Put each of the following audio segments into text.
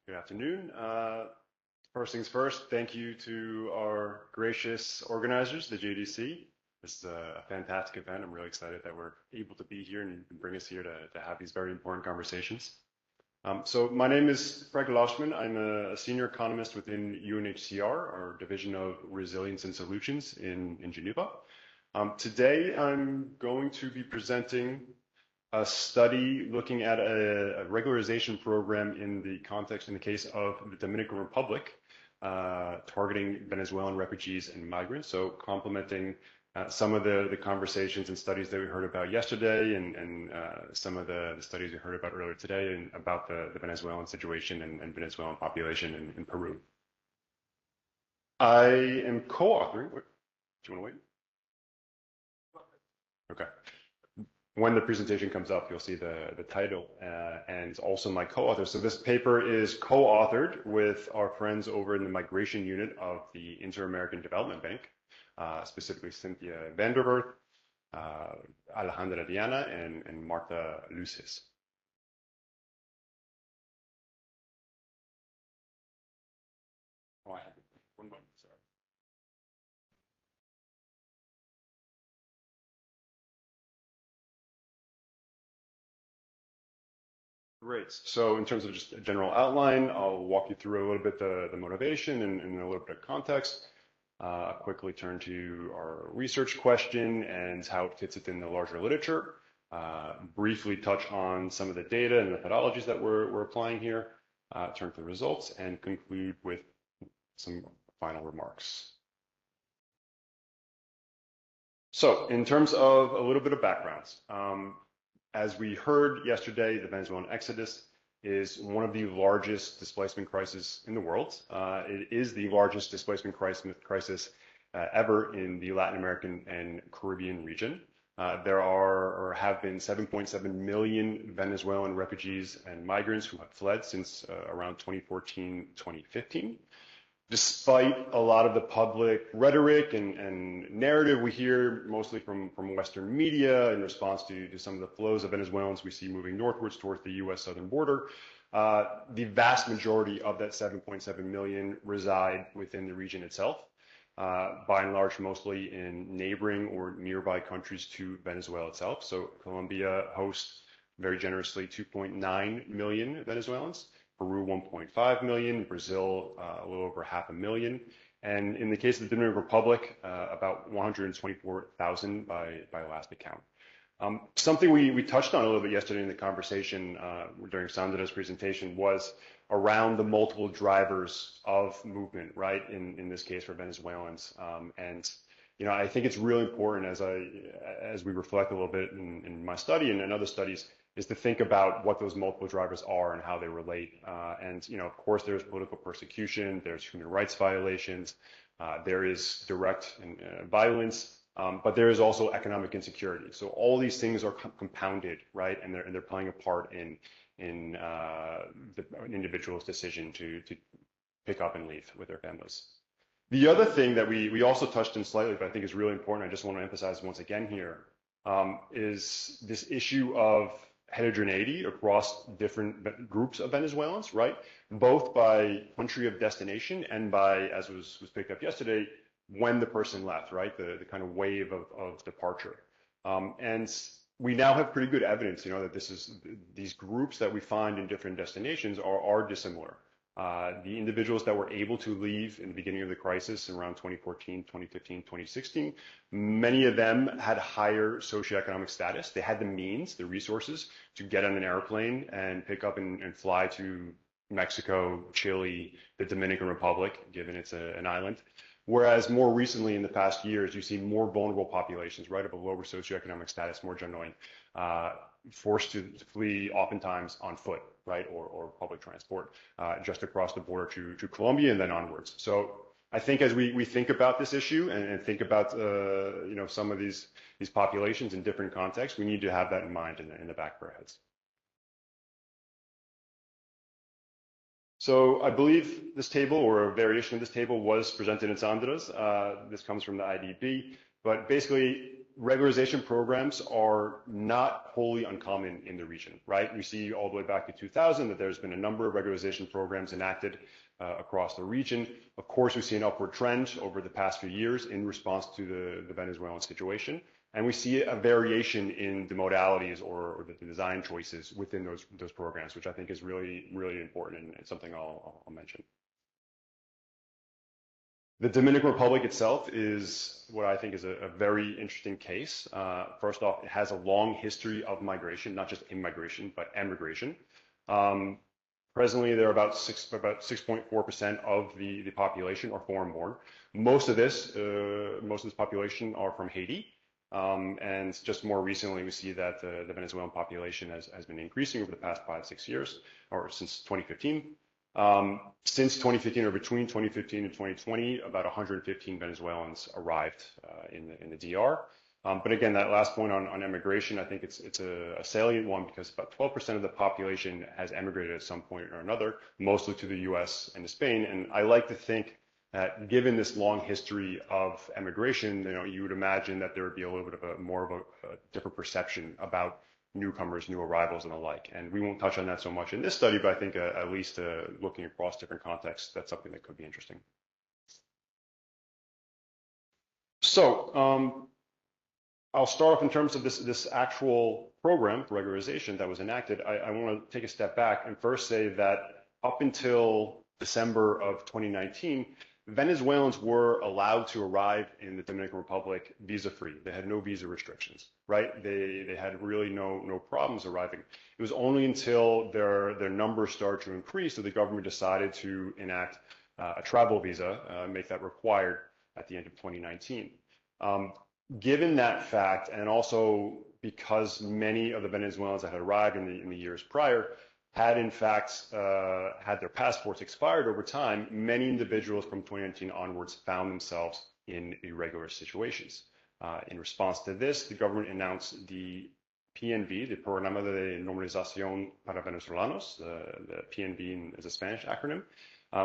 Good afternoon. First things first, thank you to our gracious organizers, the JDC. This is a fantastic event. I'm really excited that we're able to be here and you can bring us here to have these very important conversations. So my name is Fragility. I'm a senior economist within UNHCR, our Division of Resilience and Solutions in Geneva. Today, I'm going to be presenting a study looking at a regularization program in the case of the Dominican Republic, targeting Venezuelan refugees and migrants. So complementing some of the conversations and studies that we heard about yesterday and some of the studies we heard about earlier today and about the Venezuelan situation and Venezuelan population in Peru. I am co-authoring. Do you want to wait? Okay. When the presentation comes up, you'll see the title and also my co-author. So this paper is co-authored with our friends over in the migration unit of the Inter-American Development Bank, specifically Cynthia Vanderwerth, Alejandra Diana, and Marta Luces. Oh, I have one moment, sorry. Great. So in terms of just a general outline, I'll walk you through a little bit the motivation and a little bit of context. Quickly turn to our research question and how it fits within the larger literature. Briefly touch on some of the data and methodologies that we're applying here. Turn to the results and conclude with some final remarks. So in terms of a little bit of backgrounds, as we heard yesterday, the Venezuelan exodus is one of the largest displacement crises in the world. It is the largest displacement crisis ever in the Latin American and Caribbean region. There are or have been 7.7 million Venezuelan refugees and migrants who have fled since around 2014, 2015. Despite a lot of the public rhetoric and narrative we hear mostly from Western media in response to some of the flows of Venezuelans we see moving northwards towards the U.S. southern border, the vast majority of that 7.7 million reside within the region itself, by and large mostly in neighboring or nearby countries to Venezuela itself. So Colombia hosts very generously 2.9 million Venezuelans. Peru 1.5 million, Brazil a little over 500,000, and in the case of the Dominican Republic, about 124,000 by last account. Something we touched on a little bit yesterday in the conversation during Sandra's presentation was around the multiple drivers of movement, right? In this case for Venezuelans, and you know, I think it's really important as we reflect a little bit in my study and in other studies, is to think about what those multiple drivers are and how they relate. And, you know, of course, there's political persecution, there's human rights violations, there is direct violence, but there is also economic insecurity. So all these things are compounded, right? And they're playing a part in the individual's decision to pick up and leave with their families. The other thing that we also touched on slightly, but I think is really important, I just want to emphasize once again here, is this issue of heterogeneity across different groups of Venezuelans, right? Both by country of destination and by, as was picked up yesterday, when the person left, right? The kind of wave of departure. And we now have pretty good evidence, you know, that these groups that we find in different destinations are dissimilar. The individuals that were able to leave in the beginning of the crisis around 2014, 2015, 2016, many of them had higher socioeconomic status. They had the means, the resources to get on an airplane and pick up and fly to Mexico, Chile, the Dominican Republic, given it's an island. Whereas more recently in the past years, you see more vulnerable populations, right, of a lower socioeconomic status more generally, forced to flee oftentimes on foot, right, or public transport, just across the border to Colombia and then onwards. So I think as we think about this issue and think about you know, some of these populations in different contexts, we need to have that in mind in the back of our heads. So I believe this table, or a variation of this table, was presented in Sandra's. This comes from the IDB, but basically regularization programs are not wholly uncommon in the region, right? We see all the way back to 2000 that there's been a number of regularization programs enacted across the region. Of course, we see an upward trend over the past few years in response to the Venezuelan situation. And we see a variation in the modalities or the design choices within those programs, which I think is really, really important and something I'll mention. The Dominican Republic itself is what I think is a very interesting case. First off, it has a long history of migration, not just immigration, but emigration. Presently, there are about 6.4% of the population are foreign-born. Most of this population are from Haiti. And just more recently, we see that the Venezuelan population has been increasing over the past 5-6 years, or since 2015. Since 2015, or between 2015 and 2020, about 115 Venezuelans arrived in the DR. But again, that last point on immigration, I think it's a salient one because about 12% of the population has emigrated at some point or another, mostly to the US and to Spain. And I like to think that given this long history of emigration, you would imagine that there would be a little bit of more of a different perception about newcomers, new arrivals, and the like. And we won't touch on that so much in this study, but I think at least looking across different contexts, that's something that could be interesting. So I'll start off in terms of this actual program for regularization that was enacted. I want to take a step back and first say that up until December of 2019, Venezuelans were allowed to arrive in the Dominican Republic visa-free. They had no visa restrictions, right? They had really no problems arriving. It was only until their numbers started to increase that the government decided to enact a travel visa, make that required at the end of 2019. Given that fact, and also because many of the Venezuelans that had arrived in the years prior had in fact had their passports expired over time, many individuals from 2019 onwards found themselves in irregular situations. In response to this, the government announced the PNV, the Programa de Normalización para Venezolanos, the PNV is a Spanish acronym,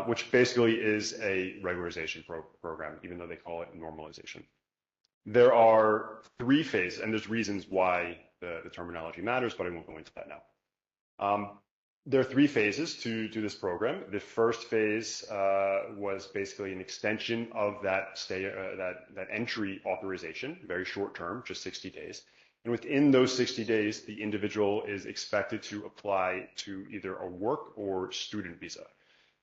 which basically is a regularization program, even though they call it normalization. There are 3 phases, and there's reasons why the terminology matters, but I won't go into that now. There are 3 phases to this program. The first phase was basically an extension of that entry authorization, very short term, just 60 days. And within those 60 days, the individual is expected to apply to either a work or student visa.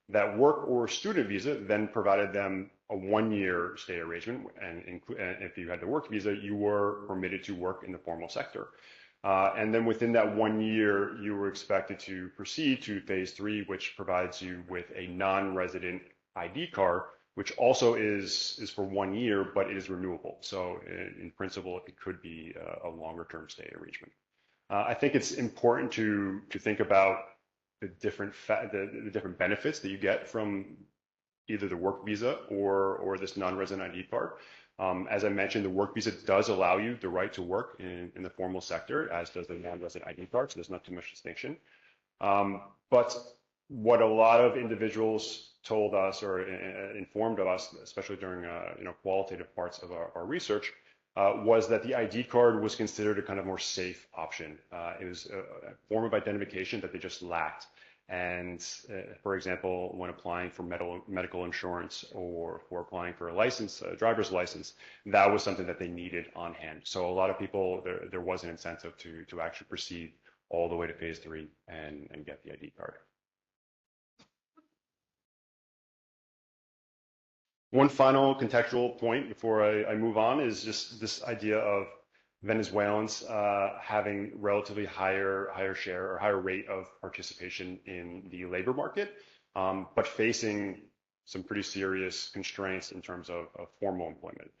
That work or student visa then provided them a 1-year stay arrangement, and if you had the work visa, you were permitted to work in the formal sector. And then within that 1 year, you were expected to proceed to phase 3, which provides you with a non-resident ID card, which also is for 1 year, but it is renewable. So in principle, it could be a longer term stay arrangement. I think it's important to think about the different benefits that you get from either the work visa or this non-resident ID card. As I mentioned, the work visa does allow you the right to work in the formal sector, as does the non-resident ID card, so there's not too much distinction. But what a lot of individuals told us or informed of us, especially during qualitative parts of our research, was that the ID card was considered a kind of more safe option. It was a form of identification that they just lacked. And for example, when applying for medical insurance or for applying for a license, a driver's license, that was something that they needed on hand. So a lot of people, there was an incentive to actually proceed all the way to phase 3 and get the ID card. One final contextual point before I move on is just this idea of Venezuelans having relatively higher share or higher rate of participation in the labor market, but facing some pretty serious constraints in terms of formal employment.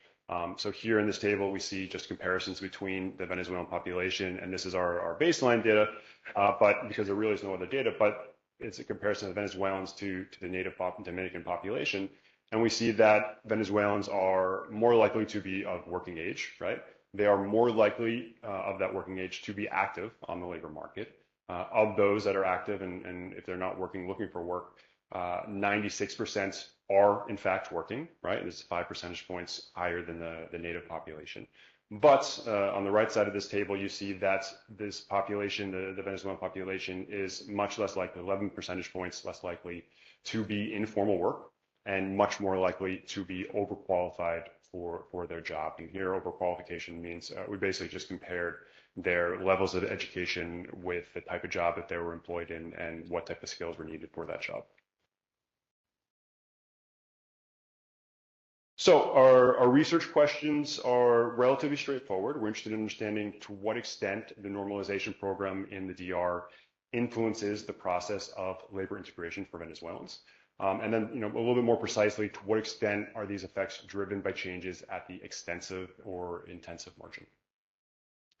So here in this table, we see just comparisons between the Venezuelan population, and this is our baseline data, but because there really is no other data, but it's a comparison of Venezuelans to the native Dominican population. And we see that Venezuelans are more likely to be of working age, right? They are more likely of that working age to be active on the labor market. Of those that are active, and if they're not working, looking for work, 96% are in fact working, right? This is 5 percentage points higher than the native population. But on the right side of this table, you see that this population, the Venezuelan population, is much less likely, 11 percentage points less likely to be in formal work and much more likely to be overqualified for their job. And here, overqualification means we basically just compared their levels of education with the type of job that they were employed in and what type of skills were needed for that job. So our research questions are relatively straightforward. We're interested in understanding to what extent the normalization program in the DR influences the process of labor integration for Venezuelans. And then, a little bit more precisely, to what extent are these effects driven by changes at the extensive or intensive margin?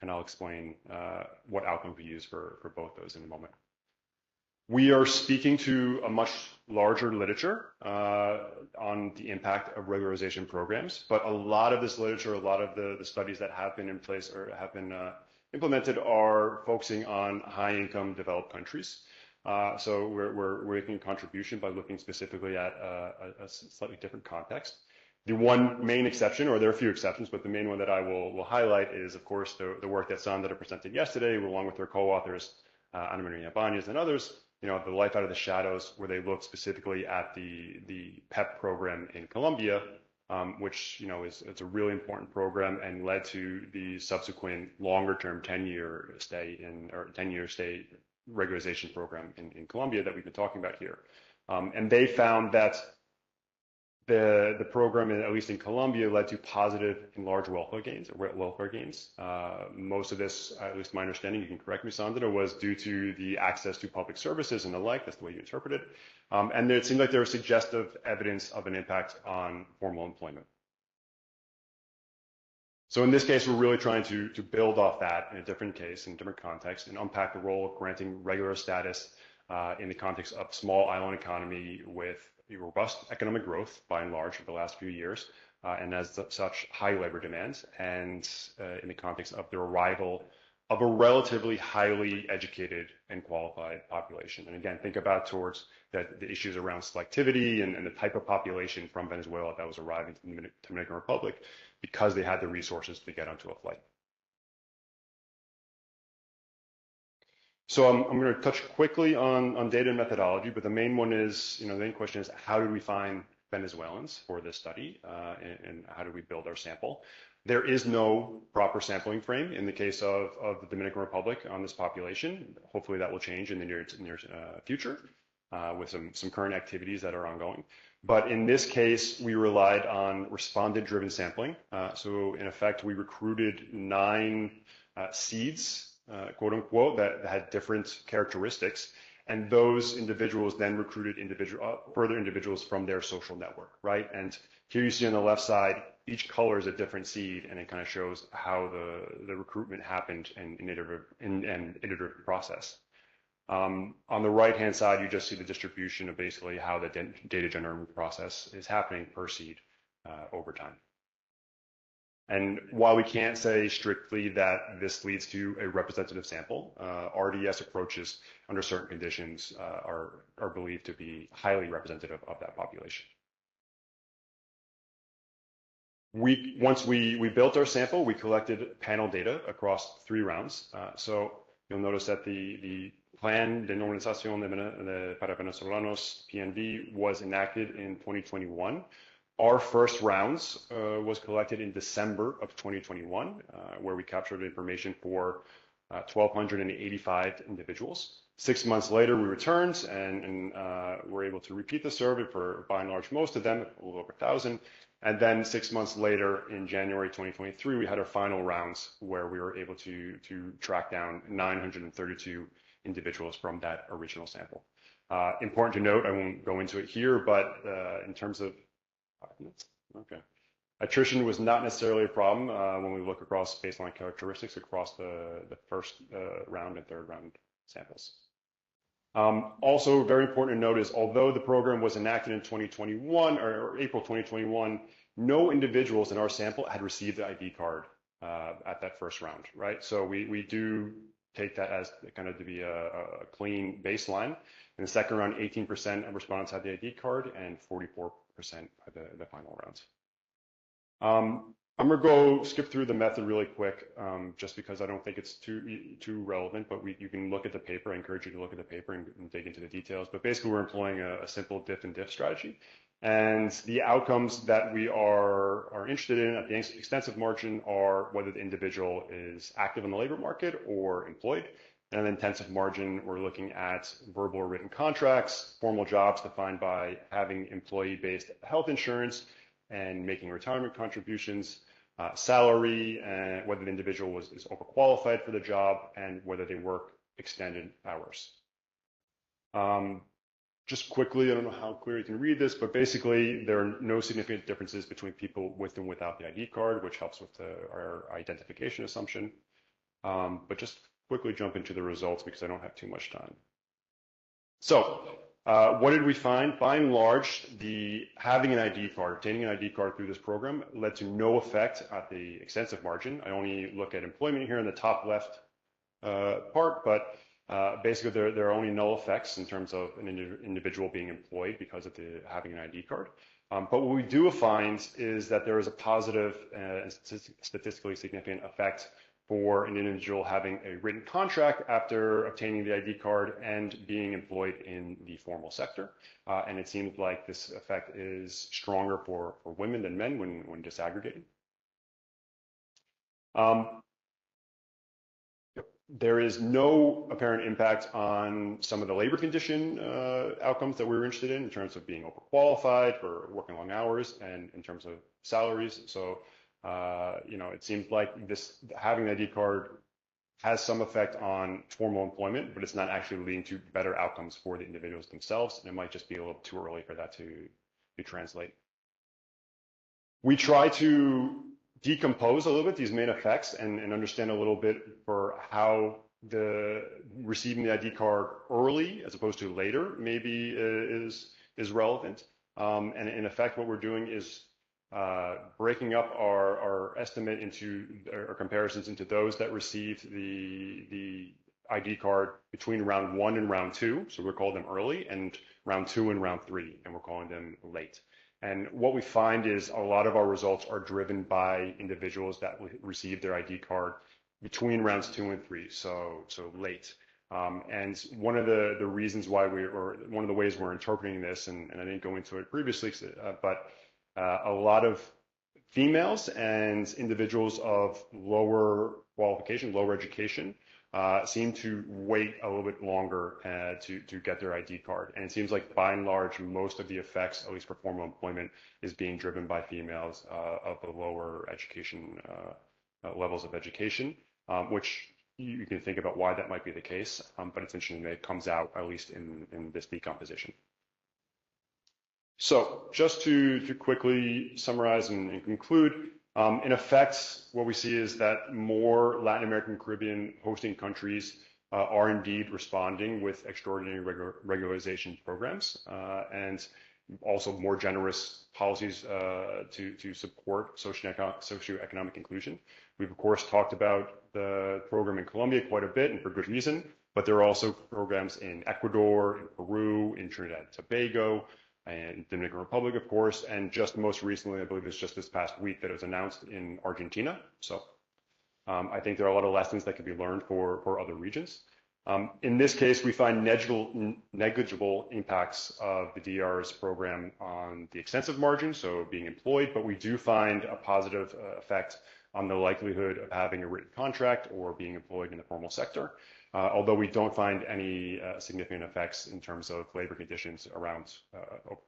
And I'll explain what outcomes we use for both those in a moment. We are speaking to a much larger literature on the impact of regularization programs, but a lot of this literature, a lot of the studies that have been in place or have been implemented are focusing on high-income developed countries. So we're making a contribution by looking specifically at a slightly different context. The one main exception, or there are a few exceptions, but the main one that I will highlight is, of course, the work that Sandra presented yesterday, along with their co-authors, Ana Maria Bañez and others, the Life Out of the Shadows, where they looked specifically at the PEP program in Colombia, which, it's a really important program and led to the subsequent longer-term 10-year stay regularization program in Colombia that we've been talking about here. And they found that the program, at least in Colombia, led to positive and large welfare gains. Most of this, at least my understanding, you can correct me, Sandra, was due to the access to public services and the like. That's the way you interpret it. And it seemed like there was suggestive evidence of an impact on formal employment. So in this case, we're really trying to build off that in a different case, in a different context, and unpack the role of granting regular status in the context of small island economy with robust economic growth, by and large, for the last few years, and as such, high labor demands, and in the context of the arrival of a relatively highly educated and qualified population. And again, think about towards the issues around selectivity and the type of population from Venezuela that was arriving to the Dominican Republic because they had the resources to get onto a flight. So I'm going to touch quickly on data and methodology, but the main one is, the main question is, how did we find Venezuelans for this study, and how do we build our sample? There is no proper sampling frame in the case of the Dominican Republic on this population. Hopefully that will change in the near future with some current activities that are ongoing. But in this case, we relied on respondent-driven sampling. So in effect, we recruited 9 seeds, quote unquote, that had different characteristics, and those individuals then recruited further individuals from their social network, right? And here you see on the left side, each color is a different seed, and it kind of shows how the recruitment happened in an iterative process. On the right-hand side, you just see the distribution of basically how the data generation process is happening per seed over time. And while we can't say strictly that this leads to a representative sample, RDS approaches under certain conditions are believed to be highly representative of that population. Once we built our sample, we collected panel data across 3 rounds. So you'll notice that the Plan de Normalización para Venezolanos, PNV, was enacted in 2021. Our first rounds was collected in December of 2021, where we captured information for 1,285 individuals. 6 months later, we returned and were able to repeat the survey for, by and large, most of them, a little over 1,000. And then 6 months later, in January 2023, we had our final rounds where we were able to track down 932 individuals from that original sample. Important to note, I won't go into it here, but in terms of 5 minutes. Okay. Attrition was not necessarily a problem when we look across baseline characteristics across the first round and third round samples. Also, very important to note is, although the program was enacted in 2021 or April 2021, no individuals in our sample had received the ID card at that first round, right? So we do take that as kind of to be a clean baseline. In the second round, 18% of respondents had the ID card and 44% by the final rounds. I'm gonna go skip through the method really quick, just because I don't think it's too relevant. But you can look at the paper. I encourage you to look at the paper and dig into the details. But basically, we're employing a simple diff and diff strategy, and the outcomes that we are interested in at the extensive margin are whether the individual is active in the labor market or employed. And then intensive margin, we're looking at verbal or written contracts, formal jobs defined by having employee-based health insurance and making retirement contributions, salary, and whether the individual is overqualified for the job, and whether they work extended hours. Just quickly, I don't know how clear you can read this, but basically there are no significant differences between people with and without the ID card, which helps with our identification assumption. But just quickly jump into the results because I don't have too much time. So what did we find? By and large, having an ID card, obtaining an ID card through this program led to no effect at the extensive margin. I only look at employment here in the top left part, but basically there are only null effects in terms of an individual being employed because of having an ID card. But what we do find is that there is a positive and statistically significant effect for an individual having a written contract after obtaining the ID card and being employed in the formal sector. And it seems like this effect is stronger for women than men when disaggregating. There is no apparent impact on some of the labor condition outcomes that we were interested in terms of being overqualified for working long hours and in terms of salaries. So it seems like having an ID card has some effect on formal employment, but it's not actually leading to better outcomes for the individuals themselves. And it might just be a little too early for that to translate. We try to decompose a little bit these main effects and understand a little bit for how receiving the ID card early as opposed to later maybe is relevant. And in effect, what we're doing is breaking up our estimate into our comparisons into those that received the ID card between round 1 and round 2. So we're calling them early, and round 2 and round 3, and we're calling them late. And what we find is a lot of our results are driven by individuals that received their ID card between rounds 2 and 3, so late. And one of the reasons why one of the ways we're interpreting this, and I didn't go into it previously, but a lot of females and individuals of lower qualification, lower education, seem to wait a little bit longer to get their ID card. And it seems like by and large, most of the effects, at least for formal employment, is being driven by females of the lower education levels of education, which you can think about why that might be the case. But it's interesting that it comes out, at least in this decomposition. So just to quickly summarize and conclude, in effect, what we see is that more Latin American Caribbean hosting countries are indeed responding with extraordinary regularization programs and also more generous policies to support socioeconomic inclusion. We've, of course, talked about the program in Colombia quite a bit, and for good reason, but there are also programs in Ecuador, in Peru, in Trinidad and Tobago, and Dominican Republic, of course, and just most recently, I believe it's just this past week that it was announced in Argentina. So I think there are a lot of lessons that can be learned for other regions. In this case, we find negligible impacts of the DR's program on the extensive margin, so being employed, but we do find a positive effect on the likelihood of having a written contract or being employed in the formal sector. Although we don't find any significant effects in terms of labor conditions around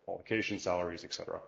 qualification, salaries, etc.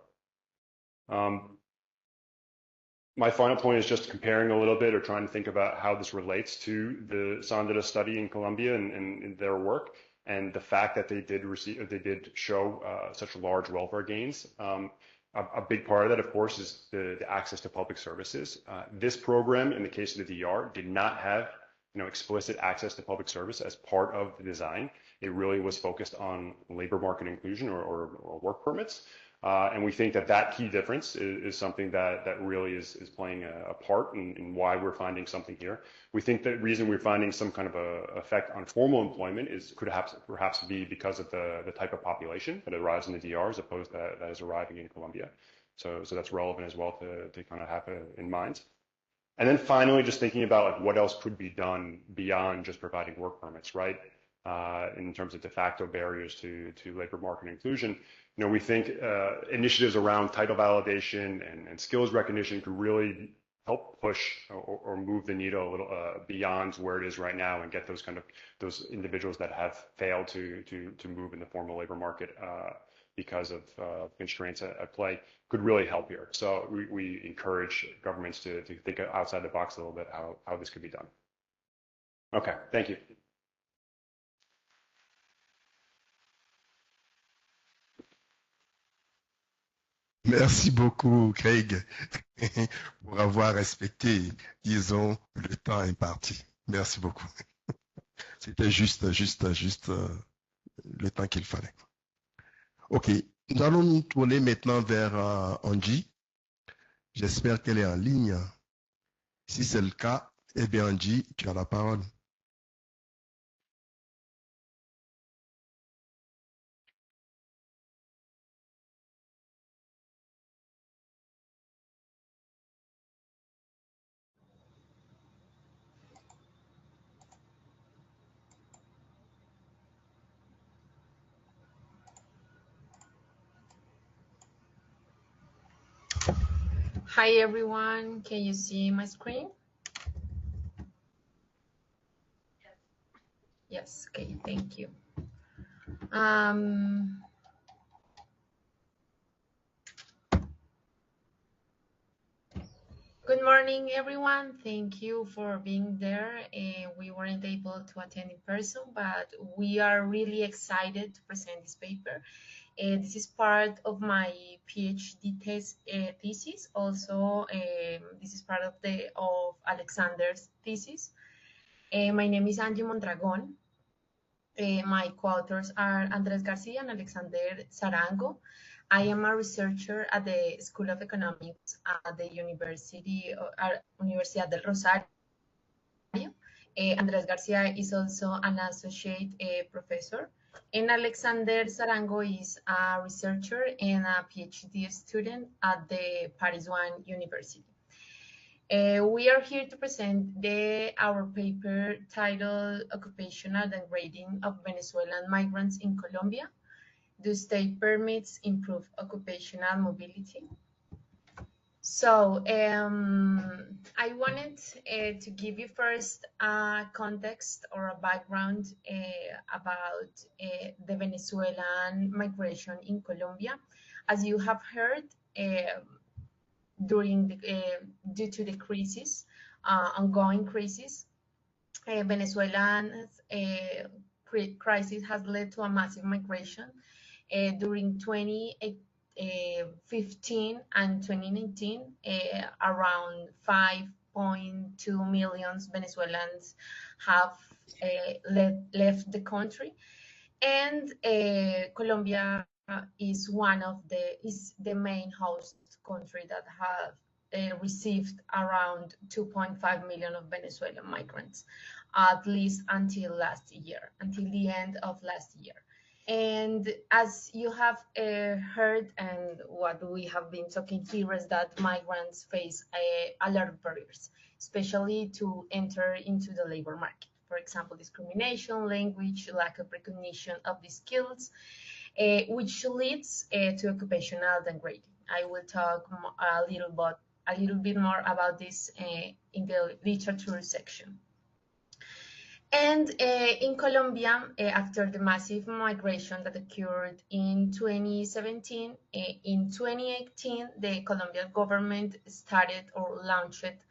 My final point is just comparing a little bit or trying to think about how this relates to the Sandra study in Colombia and their work, and the fact that they did show such large welfare gains. A big part of that, of course, is the access to public services. This program, in the case of the DR, did not have explicit access to public service as part of the design. It really was focused on labor market inclusion or work permits. And we think that key difference is something that really is playing a part in why we're finding something here. We think the reason we're finding some kind of a effect on formal employment could perhaps be because of the type of population that arrives in the DR as opposed to that is arriving in Colombia. So that's relevant as well to kind of have in mind. And then finally, just thinking about like what else could be done beyond just providing work permits, right? In terms of de facto barriers to labor market inclusion, we think initiatives around title validation and skills recognition could really help push or move the needle a little beyond where it is right now and get those individuals that have failed to move in the formal labor market because of constraints at play could really help here. So we encourage governments to think outside the box a little bit how this could be done. Okay, thank you. Merci beaucoup, Craig, pour avoir respecté, disons, le temps imparti. Merci beaucoup. C'était juste le temps qu'il fallait. OK, nous allons nous tourner maintenant vers Angie. J'espère qu'elle est en ligne. Si c'est le cas, eh bien, Angie, tu as la parole. Hi everyone, can you see my screen? Yes, okay, thank you. Good morning everyone, thank you for being there. We weren't able to attend in person, but we are really excited to present this paper. This is part of my PhD thesis. Also, this is part of Alexander's thesis. My name is Angie Mondragon. My co-authors are Andrés Garcia and Alexander Sarango. I am a researcher at the School of Economics at the Universidad del Rosario. Andrés Garcia is also an associate professor. And Alexander Sarango is a researcher and a PhD student at the Paris I University. We are here to present our paper titled Occupational Degrading of Venezuelan Migrants in Colombia. Do state permits improve occupational mobility? So I wanted to give you first a context or a background about the Venezuelan migration in Colombia. As you have heard, due to the crisis, ongoing crisis, Venezuelan crisis has led to a massive migration during 2015 and 2019, around 5.2 million Venezuelans have left the country, and Colombia is the main host country that have received around 2.5 million of Venezuelan migrants, at least until the end of last year. And as you have heard, and what we have been talking here is that migrants face a lot of barriers, especially to enter into the labor market. For example, discrimination, language, lack of recognition of the skills, which leads to occupational degrading. I will talk a little bit more about this in the literature section. And in Colombia, after the massive migration that occurred in 2017, in 2018, the Colombian government started or launched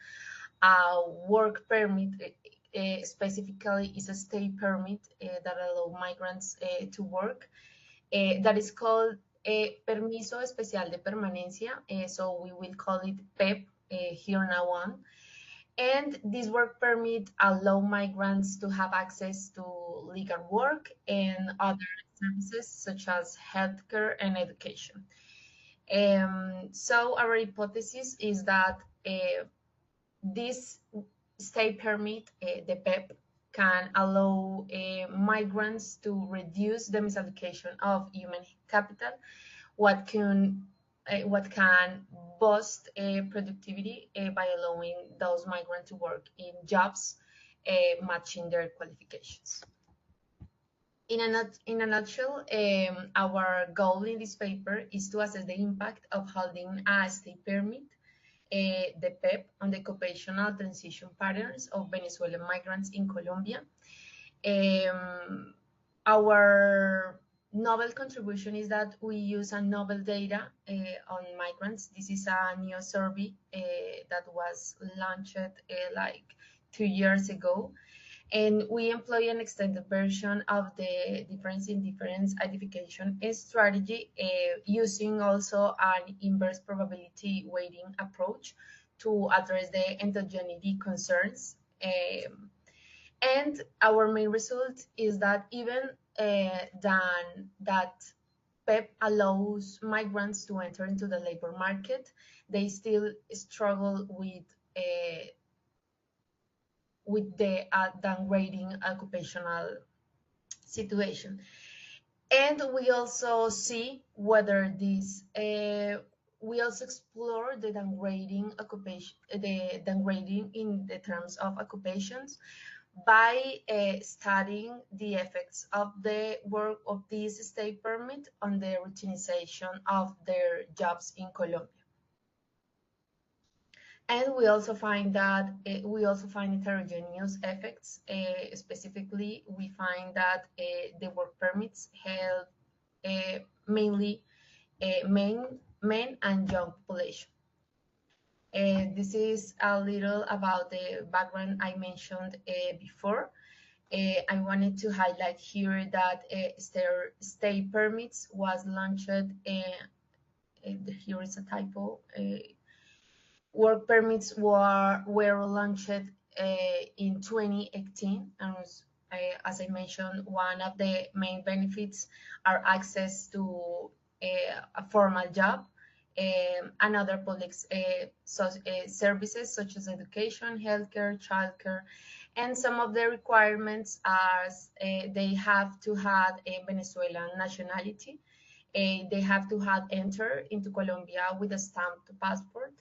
a work permit, specifically is a state permit that allows migrants to work, that is called Permiso Especial de Permanencia, so we will call it PEP here now on. And this work permit allow migrants to have access to legal work and other services such as healthcare and education. So our hypothesis is that this state permit, the PEP, can allow migrants to reduce the misallocation of human capital, what can what can boost productivity by allowing those migrants to work in jobs matching their qualifications. In a nutshell, our goal in this paper is to assess the impact of holding a stay permit, the PEP, on the occupational transition patterns of Venezuelan migrants in Colombia. Our novel contribution is that we use a novel data on migrants. This is a new survey that was launched like 2 years ago. And we employ an extended version of the difference in difference identification strategy using also an inverse probability weighting approach to address the endogeneity concerns. And our main result is that even that PEP allows migrants to enter into the labor market, they still struggle with the downgrading occupational situation. And we also see whether this, we also explore the downgrading in the terms of occupations by studying the effects of the work of this stay permit on the routinization of their jobs in Colombia. And we also find that heterogeneous effects. Specifically, we find that the work permits help mainly men and young population. This is a little about the background I mentioned before. I wanted to highlight here that stay permits was launched. Here is a typo. Work permits were launched in 2018, and as I mentioned, one of the main benefits are access to a formal job and other public services such as education, healthcare, childcare, and some of the requirements are they have to have a Venezuelan nationality, they have to have entered into Colombia with a stamped passport.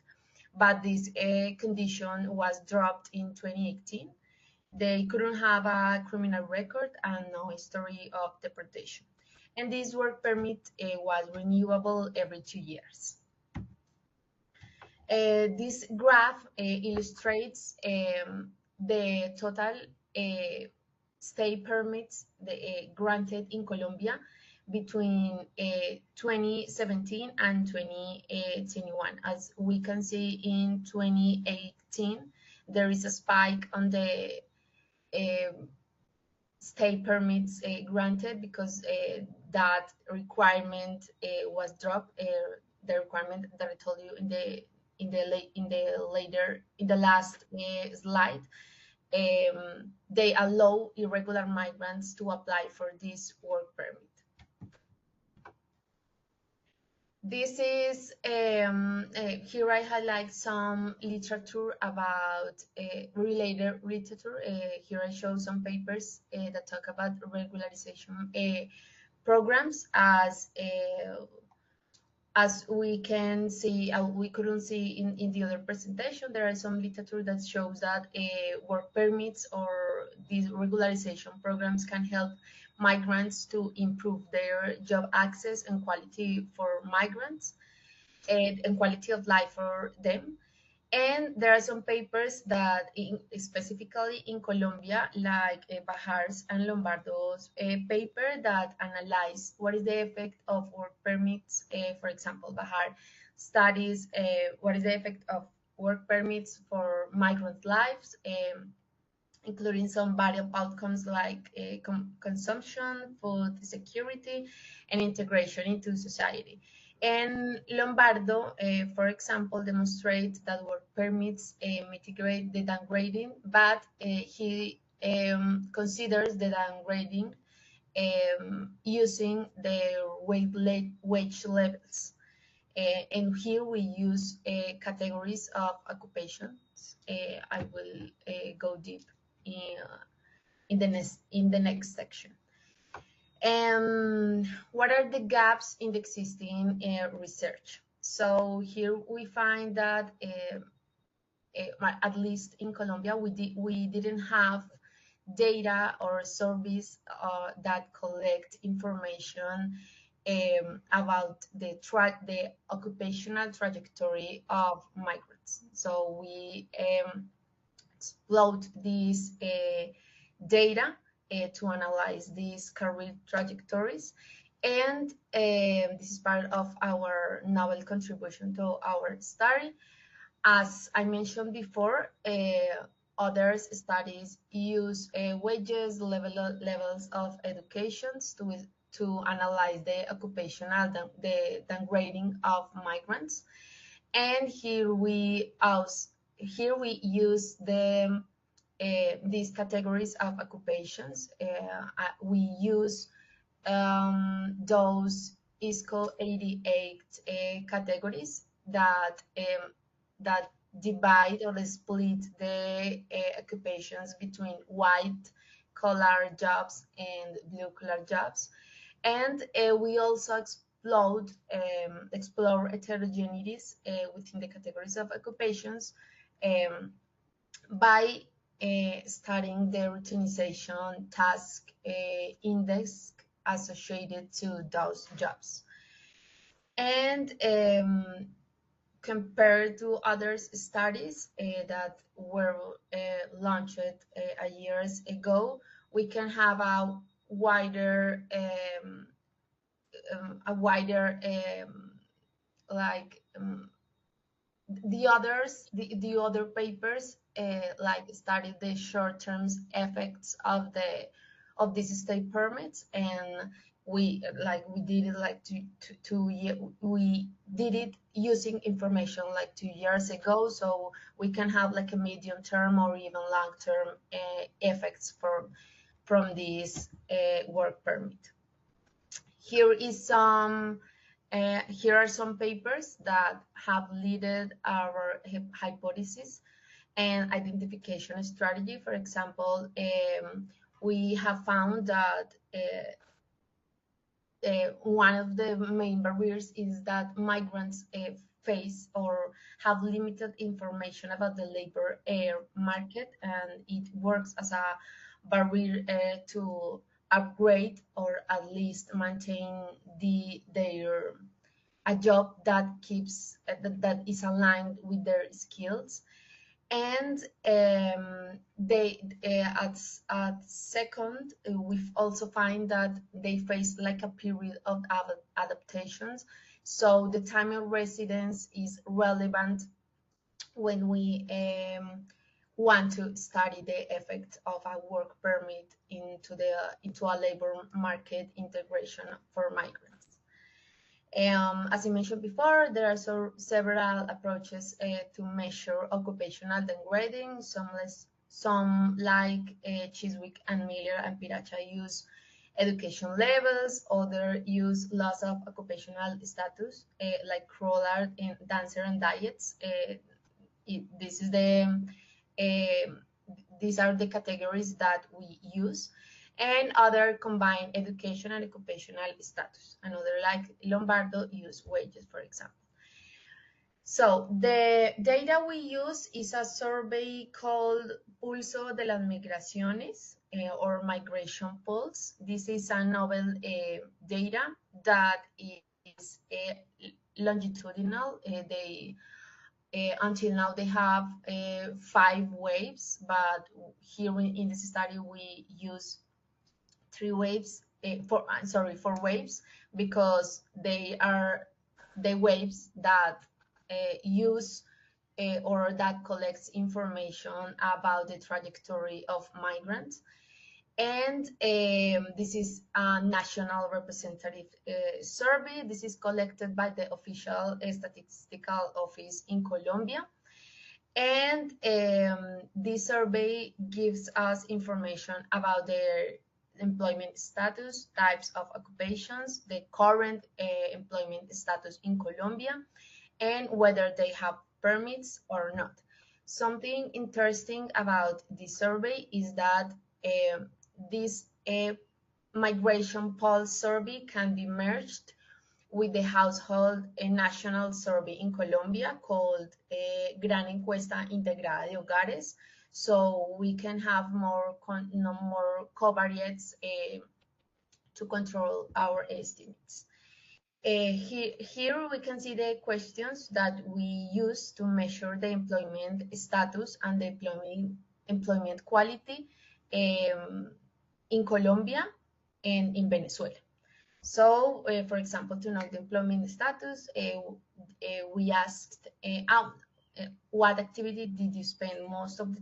But this condition was dropped in 2018. They couldn't have a criminal record and no history of deportation. And this work permit was renewable every 2 years. This graph illustrates the total stay permits granted in Colombia between 2017 and 2021. As we can see, in 2018, there is a spike on the stay permits granted because that requirement was dropped. The requirement that I told you in the last slide. They allow irregular migrants to apply for this work permit. This is, here I highlight some literature about related literature. Here I show some papers that talk about regularization programs. As we can see, we couldn't see in the other presentation, there are some literature that shows that work permits or these regularization programs can help migrants to improve their job access and quality for migrants and quality of life for them. And there are some papers that, specifically in Colombia, like Bajar's and Lombardo's paper that analyze what is the effect of work permits. For example, Bajar studies what is the effect of work permits for migrant lives, including some variable outcomes like consumption, food security, and integration into society. And Lombardo, for example, demonstrates that work permits mitigate the downgrading, but he considers the downgrading using the wage levels. And here we use categories of occupations. I will go deep in the next section. What are the gaps in the existing research? So here we find that at least in Colombia, we didn't have data or surveys that collect information about the occupational trajectory of migrants. So we explode this data to analyze these career trajectories. And this is part of our novel contribution to our study. As I mentioned before, other studies use wages, levels of educations to analyze the occupational, the downgrading of migrants. And here we use these categories of occupations. We use those ISCO 88 categories that divide or split the occupations between white collar jobs and blue collar jobs. And we also explore heterogeneities within the categories of occupations by studying the routinization task index associated to those jobs. And compared to other studies that were launched years ago, we can have a wider the other papers like studied the short-term effects of these state permits, and we did it using information like 2 years ago, so we can have like a medium-term or even long-term effects from this work permit. Here are some papers that have led our hypothesis and identification strategy. For example, we have found that one of the main barriers is that migrants face or have limited information about the labor market, and it works as a barrier to upgrade or at least maintain a job that is aligned with their skills. And at second, we've also find that they face like a period of adaptations. So the time of residence is relevant when we want to study the effect of a work permit into a labor market integration for migrants. As I mentioned before, there are several approaches to measure occupational degrading. Some like Chiswick and Miller and Piracha use education levels, others use loss of occupational status, like Crawlard and Dancer and Diets. These are the categories that we use, and other combine education and occupational status. Another like Lombardo use wages, for example. So the data we use is a survey called Pulso de las Migraciones, or Migration Pulse. This is a novel data that is longitudinal. Until now they have 5 waves, but here in this study we use 4 waves, because they are the waves that use or that collects information about the trajectory of migrants. And this is a national representative survey. This is collected by the official statistical office in Colombia. And this survey gives us information about their employment status, types of occupations, the current employment status in Colombia, and whether they have permits or not. Something interesting about this survey is that this migration pulse survey can be merged with the household national survey in Colombia called Gran Encuesta Integrada de Hogares, so we can have more covariates to control our estimates. Here we can see the questions that we use to measure the employment status and the employment quality in Colombia and in Venezuela. So, for example, to know the employment status, we asked what activity did you spend most of your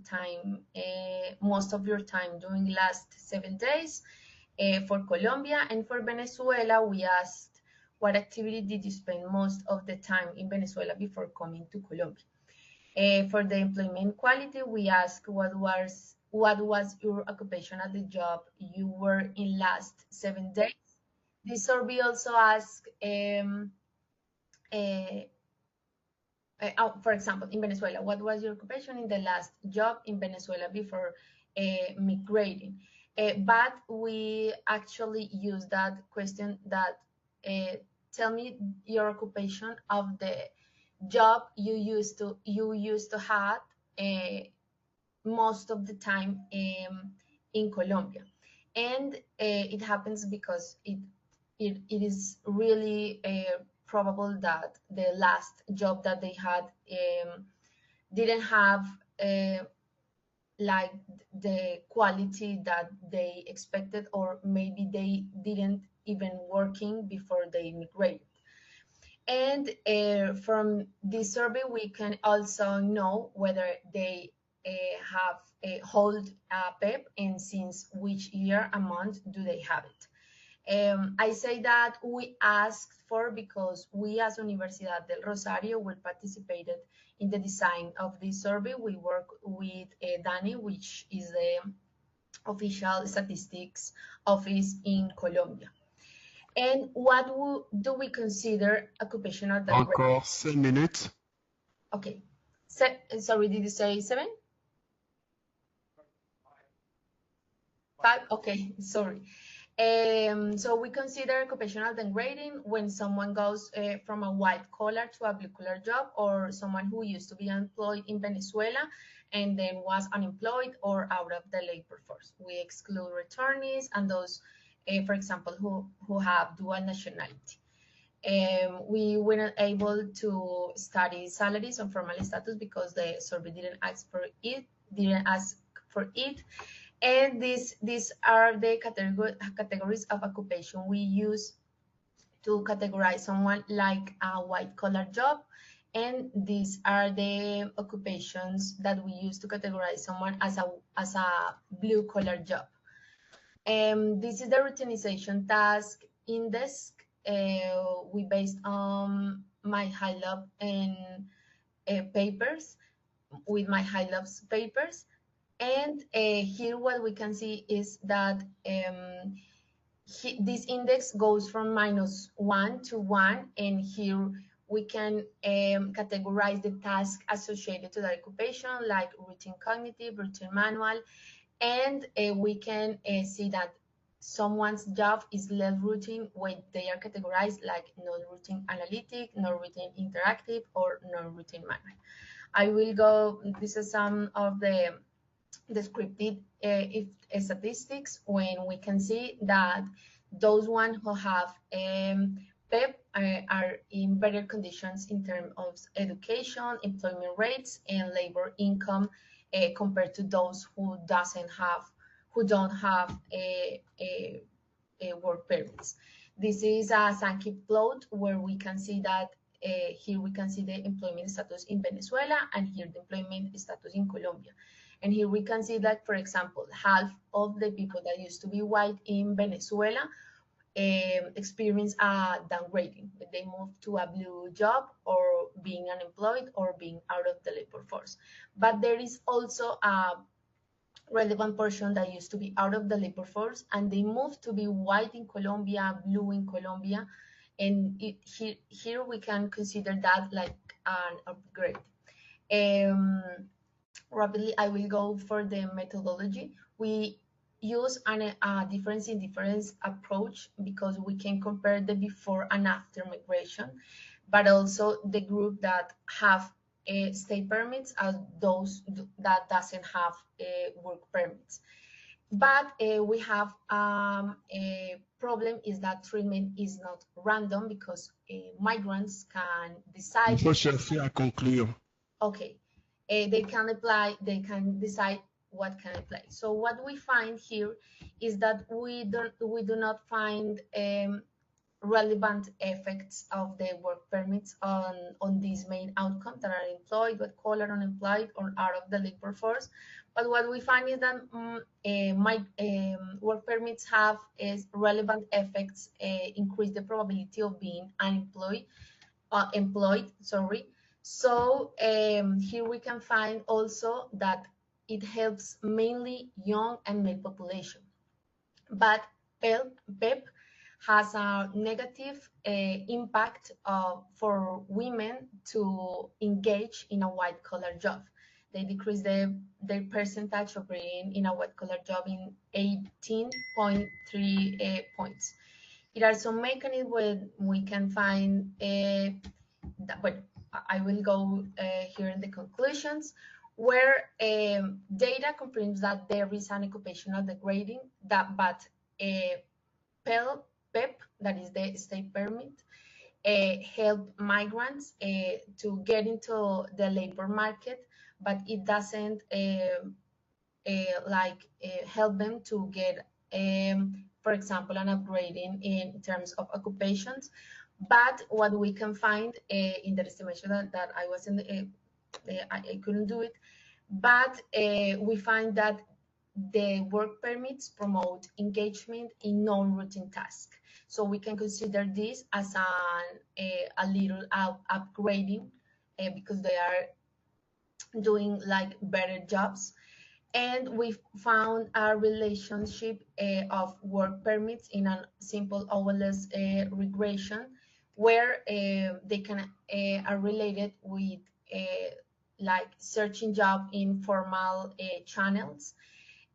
time during the last 7 days for Colombia, and for Venezuela, we asked what activity did you spend most of the time in Venezuela before coming to Colombia. For the employment quality, we asked what was your occupation at the job you were in last 7 days. This survey also asked, for example, in Venezuela, what was your occupation in the last job in Venezuela before migrating? But we actually use that question that tell me your occupation of the job you used to have most of the time in Colombia, and it happens because it is really probable that the last job that they had didn't have like the quality that they expected, or maybe they didn't even working before they immigrated. And from this survey, we can also know whether they have hold a PEP and since which year a month do they have it. I say that we asked for because we as Universidad del Rosario we participated in the design of this survey. We work with Dani, which is the official statistics office in Colombia. And what do we consider occupational degradation? Encore 5 minutes. Okay. Sorry, did you say 7? 5? Okay, sorry. So we consider occupational degrading when someone goes from a white collar to a blue collar job, or someone who used to be employed in Venezuela and then was unemployed or out of the labor force. We exclude returnees and those, for example, who have dual nationality. We were not able to study salaries on formal status because the survey didn't ask for it. And these are the categories of occupation we use to categorize someone like a white collar job. And these are the occupations that we use to categorize someone as a blue collar job. This is the routinization task index. We based on my HiLab and papers with my HiLab's papers. And here what we can see is that this index goes from -1 to 1, and here we can categorize the task associated to the occupation, like routine cognitive, routine manual, and we can see that someone's job is less routine when they are categorized like non-routine analytic, non-routine interactive, or non-routine manual. I will go, this is some of the descriptive statistics when we can see that those ones who have PEP are in better conditions in terms of education, employment rates, and labor income compared to those who don't have a work permits. This is a Sankey plot where we can see that here we can see the employment status in Venezuela, and here the employment status in Colombia. And here we can see that, for example, half of the people that used to be white in Venezuela experience a downgrading. They move to a blue job, or being unemployed, or being out of the labor force. But there is also a relevant portion that used to be out of the labor force, and they moved to be white in Colombia, blue in Colombia, and here we can consider that like an upgrade. Rapidly, I will go for the methodology. We use a difference in difference approach because we can compare the before and after migration, but also the group that have stay permits as those that doesn't have work permits. But we have a problem is that treatment is not random because migrants can decide. Il faut chercher à conclure. Okay, they can apply, they can decide what can apply. So what we find here is that we do not find relevant effects of the work permits on these main outcomes that are employed, white collar, unemployed, or out of the labor force. But what we find is that work permits have relevant effects, increase the probability of being unemployed, employed. Sorry. So here we can find also that it helps mainly young and male population, but PEP has a negative impact for women to engage in a white collar job. They decrease their percentage of being in a white collar job in 18.3 points. There are some mechanisms where we can find but I will go here in the conclusions, where data confirms that there is an occupational degrading, but PEP, that is the state permit, help migrants to get into the labor market, but it doesn't help them to get, for example, an upgrading in terms of occupations. But what we can find in the estimation that I was in, I couldn't do it, but we find that the work permits promote engagement in non-routine tasks. So we can consider this as a little upgrading because they are doing like better jobs. And we found a relationship of work permits in a simple OLS regression, where they can are related with like searching job in formal channels.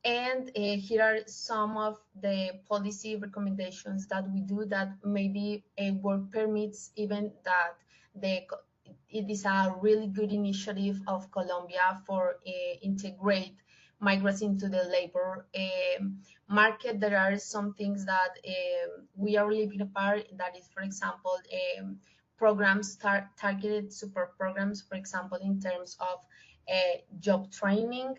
And here are some of the policy recommendations that we do that maybe work permits, even that it is a really good initiative of Colombia for integrate migrants into the labor market. There are some things that we are leaving apart. That is, for example, programs, targeted support programs, for example, in terms of job training,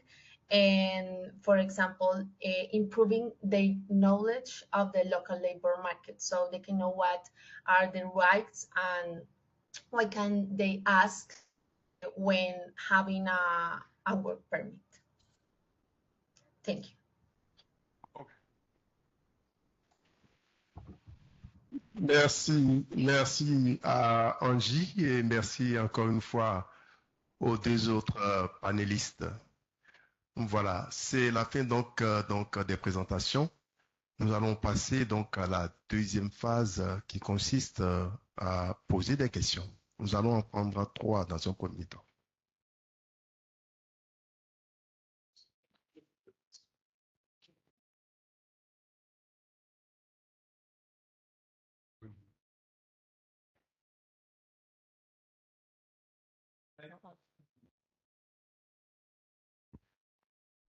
and, for example, improving the knowledge of the local labor market so they can know what are the rights and what can they ask when having a work permit. Thank you. Merci à Angie et merci encore une fois aux deux autres panélistes. Voilà, c'est la fin donc des présentations. Nous allons passer donc à la deuxième phase qui consiste à poser des questions. Nous allons en prendre 3 dans un premier temps.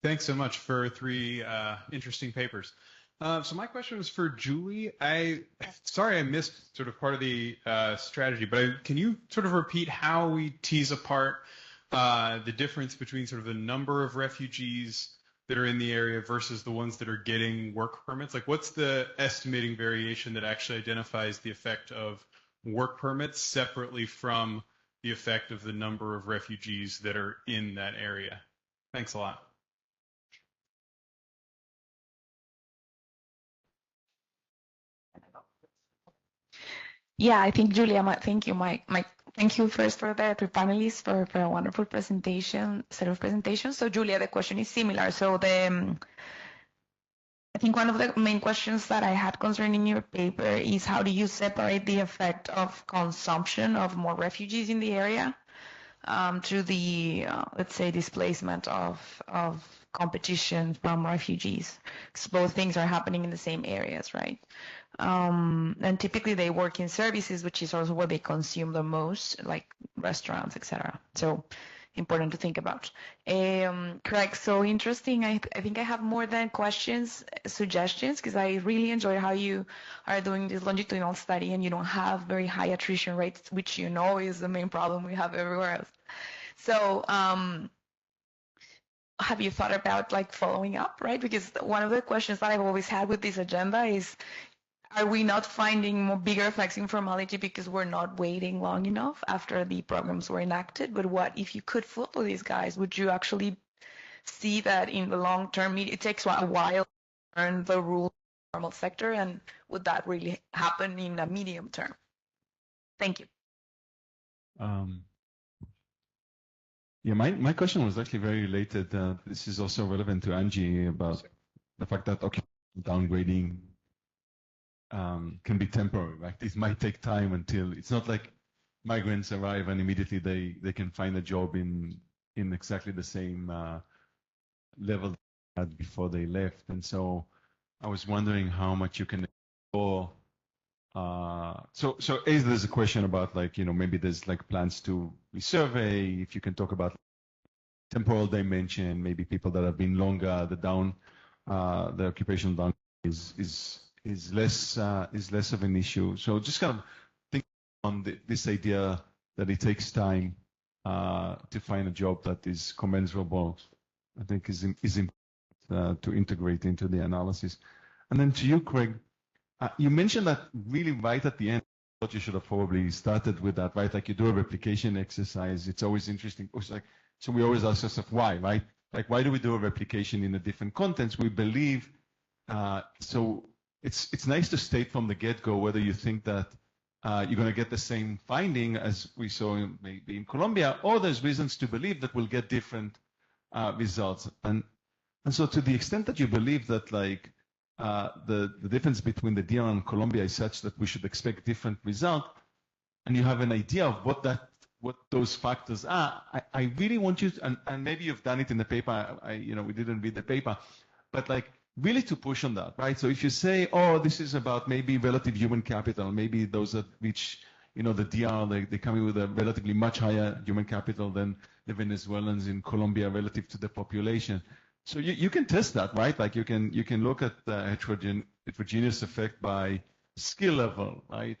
Thanks so much for 3 interesting papers. So my question was for Julie. Sorry I missed sort of part of the strategy, but can you sort of repeat how we tease apart the difference between sort of the number of refugees that are in the area versus the ones that are getting work permits? Like, what's the estimating variation that actually identifies the effect of work permits separately from the effect of the number of refugees that are in that area? Thanks a lot. Yeah, I think Julia, thank you, Mike. Thank you first for the 3 panelists for a wonderful set of presentations. So Julia, the question is similar. So I think one of the main questions that I had concerning your paper is how do you separate the effect of consumption of more refugees in the area to the, let's say, displacement of competition from refugees, because both things are happening in the same areas, right? And typically they work in services, which is also what they consume the most, like restaurants, etc. So important to think about. Craig, so interesting. I think I have more than questions, suggestions, because I really enjoy how you are doing this longitudinal study and you don't have very high attrition rates, which you know is the main problem we have everywhere else. So have you thought about like following up, right? Because one of the questions that I've always had with this agenda is, are we not finding more bigger effects in formality because we're not waiting long enough after the programs were enacted? But what if you could follow these guys? Would you actually see that in the long term? It takes a while to learn the rules in the formal sector, and would that really happen in a medium term? Thank you. Yeah, my question was actually very related. This is also relevant to Angie about the fact that downgrading can be temporary, right? It might take time until it's not like migrants arrive and immediately they can find a job in exactly the same level they had before they left. And so I was wondering how much you can explore. So there's a question about like, maybe there's like plans to resurvey, if you can talk about temporal dimension, maybe people that have been longer, the occupational down is less of an issue. So just kind of think on this idea that it takes time to find a job that is commensurable, I think is important to integrate into the analysis. And then to you, Craig, you mentioned that really right at the end, I thought you should have probably started with that, right? Like you do a replication exercise. It's always interesting. It's like, so we always ask ourselves why, right? Like, why do we do a replication in a different context? We believe, so it's nice to state from the get-go whether you think that you're going to get the same finding as we saw maybe in Colombia, or there's reasons to believe that we'll get different results. And so to the extent that you believe that like the difference between the DR and Colombia is such that we should expect different result, and you have an idea of what those factors are, I really want you to, and maybe you've done it in the paper, we didn't read the paper, but like really to push on that, right? So if you say, oh, this is about maybe relative human capital, maybe those that reach, the DR, they come in with a relatively much higher human capital than the Venezuelans in Colombia relative to the population. So you can test that, right? Like you can look at the heterogeneous effect by skill level, right?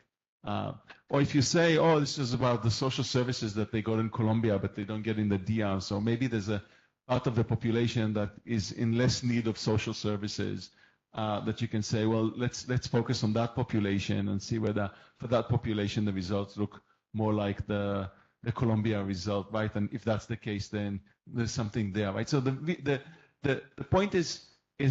Or if you say, oh, this is about the social services that they got in Colombia, but they don't get in the DR. So maybe there's a part of the population that is in less need of social services that you can say, well, let's focus on that population and see whether for that population the results look more like the Colombia result, right? And if that's the case, then there's something there, right? So the point is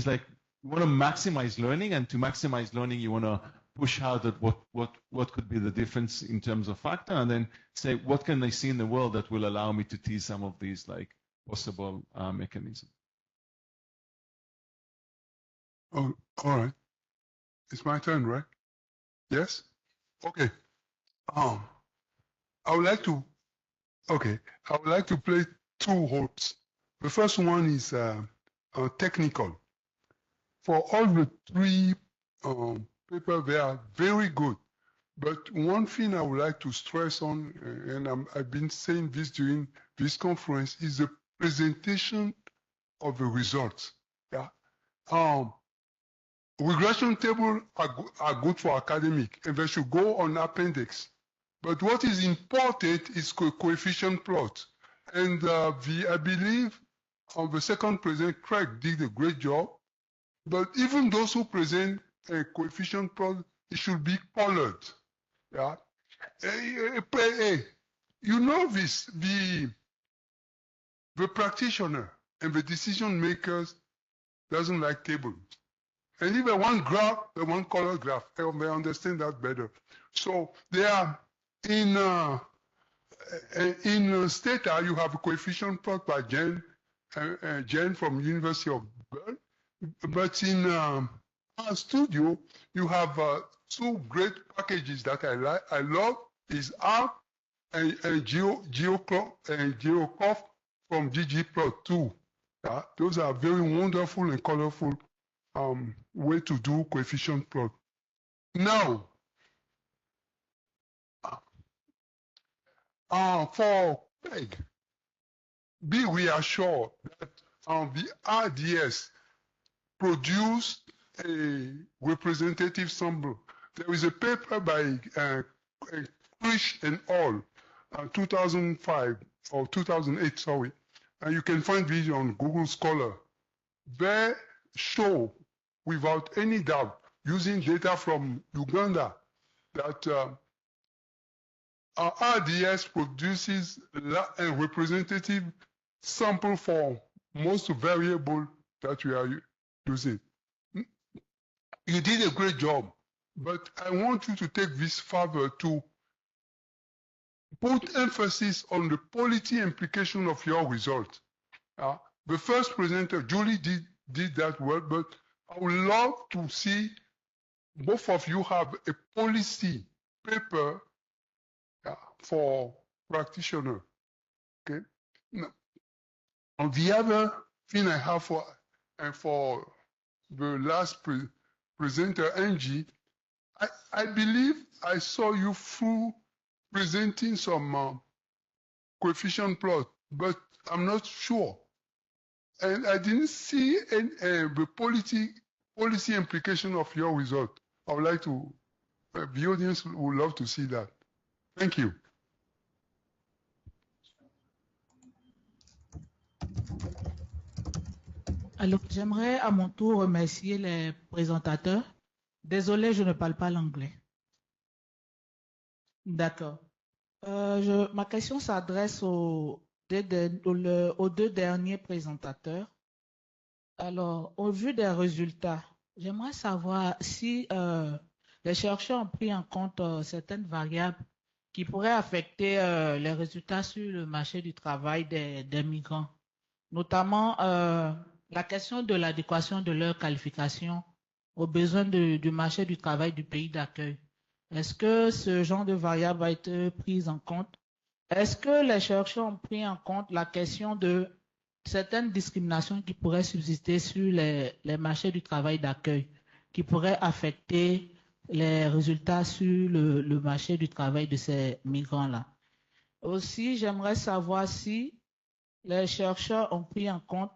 like you want to maximize learning, and to maximize learning, you want to push out at what could be the difference in terms of factor, and then say what can I see in the world that will allow me to tease some of these like possible mechanisms. Oh, all right. It's my turn, right? Yes. Okay. I would like to play two hopes. The first one is technical. For all the three papers, they are very good. But one thing I would like to stress on, and I've been saying this during this conference, is the presentation of the results. Yeah. Regression tables are good for academic, and they should go on appendix. But what is important is coefficient plot. And I believe the second presenter, Craig, did a great job. But even those who present a coefficient plot, it should be colored. Yeah. You know this, the practitioner and the decision makers doesn't like tables. And if they want graph, they want color graph. They understand that better. So they are in Stata, you have a coefficient plot by Jen from University of Bern. But in our studio, you have two great packages that I love is ARC and GeoCof from ggplot2. Those are very wonderful and colorful way to do coefficient plot. Now, for PEG, be reassured that the RDS produced a representative sample. There is a paper by Krish and al. 2005 or 2008, sorry, and you can find video on Google Scholar. They show, without any doubt, using data from Uganda, that our RDS produces a representative sample for most variable that we are using. You did a great job, but I want you to take this further to put emphasis on the policy implication of your result. The first presenter, Julie, did that well, but I would love to see both of you have a policy paper for practitioner. Okay. Now, on the other thing I have for the last presenter, Angie, I believe I saw you through presenting some coefficient plot, but I'm not sure. And I didn't see the policy implication of your result. I would like to, the audience would love to see that. Thank you. Alors, j'aimerais à mon tour remercier les présentateurs. Désolé, je ne parle pas l'anglais. D'accord. Ma question s'adresse aux deux derniers présentateurs. Alors, au vu des résultats, j'aimerais savoir si les chercheurs ont pris en compte certaines variables qui pourraient affecter les résultats sur le marché du travail des migrants, notamment la question de l'adéquation de leur qualification aux besoins du marché du travail du pays d'accueil. Est-ce que ce genre de variable va être prise en compte? Est-ce que les chercheurs ont pris en compte la question de certaines discriminations qui pourraient subsister sur les marchés du travail d'accueil, qui pourraient affecter les résultats sur le marché du travail de ces migrants-là? Aussi, j'aimerais savoir si les chercheurs ont pris en compte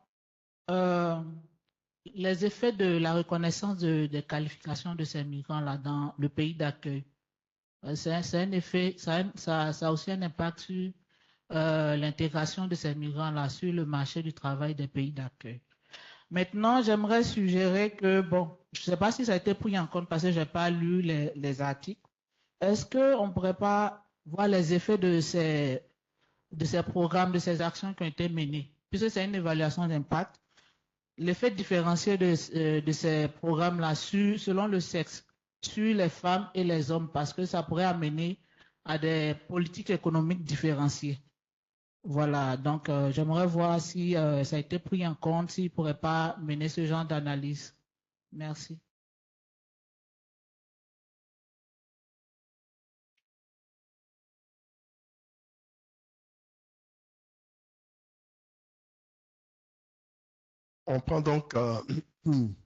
les effets de la reconnaissance des qualifications de ces migrants-là dans le pays d'accueil. C'est un effet, ça a aussi un impact sur l'intégration de ces migrants-là sur le marché du travail des pays d'accueil. Maintenant, j'aimerais suggérer que, bon, je ne sais pas si ça a été pris en compte parce que je n'ai pas lu les articles. Est-ce qu'on ne pourrait pas voir les effets de ces programmes, de ces actions qui ont été menées, puisque c'est une évaluation d'impact? L'effet différencié de ces programmes-là selon le sexe, sur les femmes et les hommes, parce que ça pourrait amener à des politiques économiques différenciées. Voilà, donc j'aimerais voir si ça a été pris en compte, s'il ne pourrait pas mener ce genre d'analyse. Merci. On prend donc une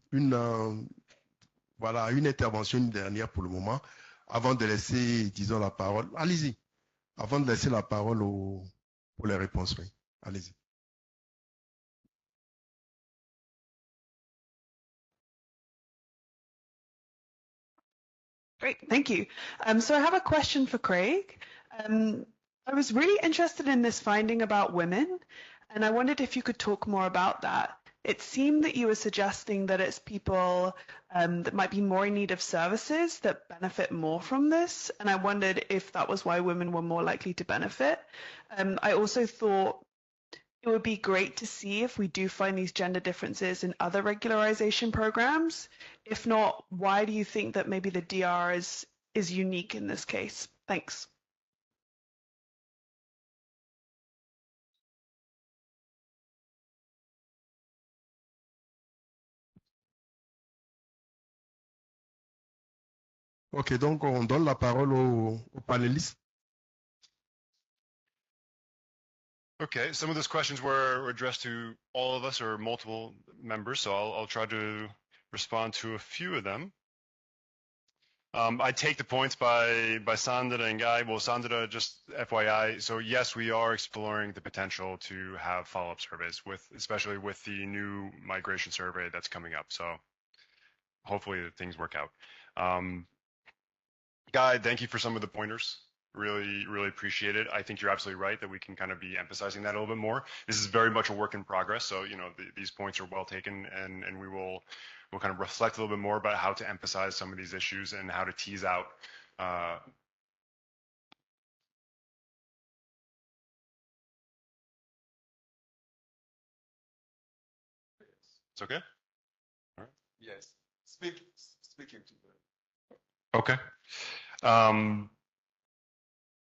intervention, une dernière pour le moment, avant de laisser, disons, la parole. Allez-y. Avant de laisser la parole pour les réponses, oui. Allez-y. Great, thank you. So I have a question for Craig. I was really interested in this finding about women, and I wondered if you could talk more about that. It seemed that you were suggesting that it's people that might be more in need of services that benefit more from this, and I wondered if that was why women were more likely to benefit. I also thought it would be great to see if we do find these gender differences in other regularization programs. If not, why do you think that maybe the DR is unique in this case? Thanks. Ok, donc on donne la parole aux panélistes. Okay, some of those questions were addressed to all of us or multiple members, so I'll try to respond to a few of them. I take the points by Sandra and Guy. Well, Sandra, just FYI, so yes, we are exploring the potential to have follow-up surveys especially with the new migration survey that's coming up. So hopefully things work out. Guy, thank you for some of the pointers. Really appreciate it. I think you're absolutely right that we can kind of be emphasizing that a little bit more. This is very much a work in progress. So, these points are well taken, and we'll kind of reflect a little bit more about how to emphasize some of these issues and how to tease out it's okay? All right. Yes. Speaking to them. Okay.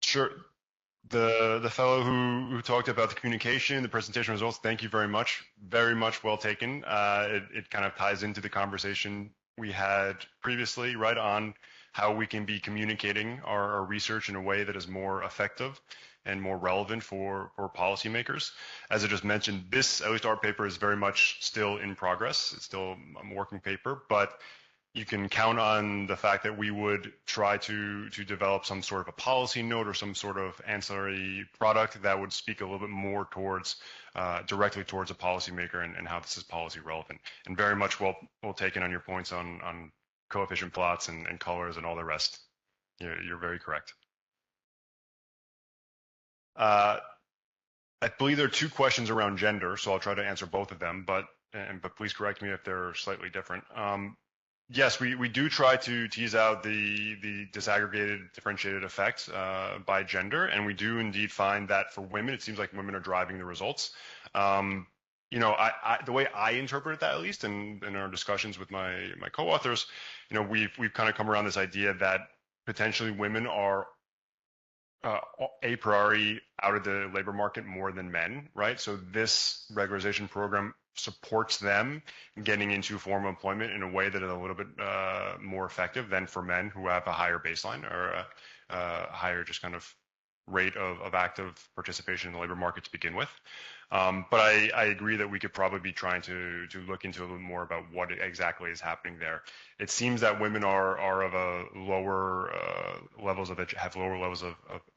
Sure. The fellow who talked about the communication, the presentation results, thank you very much. Very much well taken. It kind of ties into the conversation we had previously, right, on how we can be communicating our research in a way that is more effective and more relevant for policymakers. As I just mentioned, at least our paper, is very much still in progress. It's still a working paper, but you can count on the fact that we would try to develop some sort of a policy note or some sort of ancillary product that would speak a little bit more directly towards a policymaker and how this is policy relevant. And very much well taken on your points on coefficient plots and colors and all the rest. You're very correct. I believe there are two questions around gender, so I'll try to answer both of them, but please correct me if they're slightly different. Yes, we do try to tease out the disaggregated differentiated effect by gender, and we do indeed find that for women, it seems like women are driving the results. The way I interpret that, at least in our discussions with my co-authors, we've kind of come around this idea that potentially women are a priori out of the labor market more than men, right? So this regularization program supports them getting into formal employment in a way that is a little bit more effective than for men who have a higher baseline or a higher just kind of rate of active participation in the labor market to begin with. But I agree that we could probably be trying to look into a little more about what exactly is happening there. It seems that women are of a lower levels of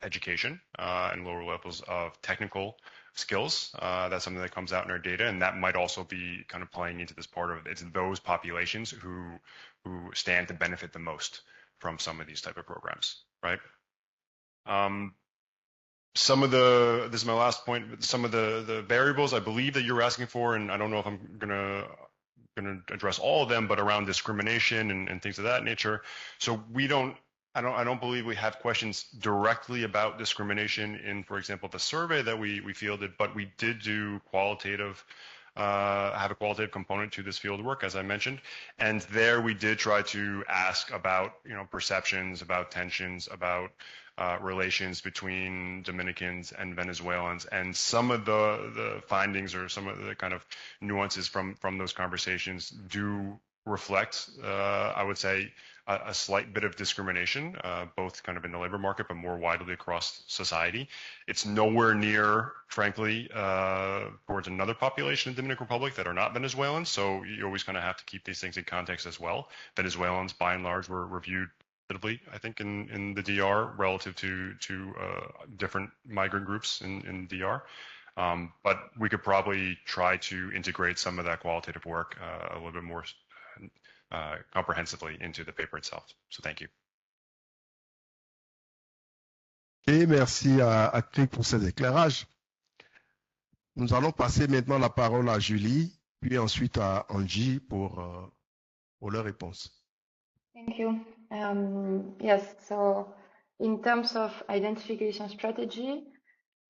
education and lower levels of technical skills. That's something that comes out in our data, and that might also be kind of playing into this part of it. It's those populations who stand to benefit the most from some of these type of programs, right? This is my last point, some of the variables I believe that you're asking for, and I don't know if I'm gonna address all of them, but around discrimination and things of that nature. So I don't believe we have questions directly about discrimination in, for example, the survey that we fielded, but we did do have a qualitative component to this field work, as I mentioned. And there we did try to ask about, perceptions, about tensions, about relations between Dominicans and Venezuelans, and some of the findings or some of the kind of nuances from those conversations do reflect, I would say, a slight bit of discrimination, both kind of in the labor market, but more widely across society. It's nowhere near, frankly, towards another population in the Dominican Republic that are not Venezuelans. So you always kind of have to keep these things in context as well. Venezuelans, by and large, were reviewed positively, I think, in the DR relative to different migrant groups in DR. But we could probably try to integrate some of that qualitative work a little bit more comprehensively into the paper itself. So thank you. Et merci à Craig pour ces éclairages. Nous allons passer maintenant la parole à Julie, puis ensuite à Angie pour leurs réponses. Thank you. Yes, so in terms of identification strategy,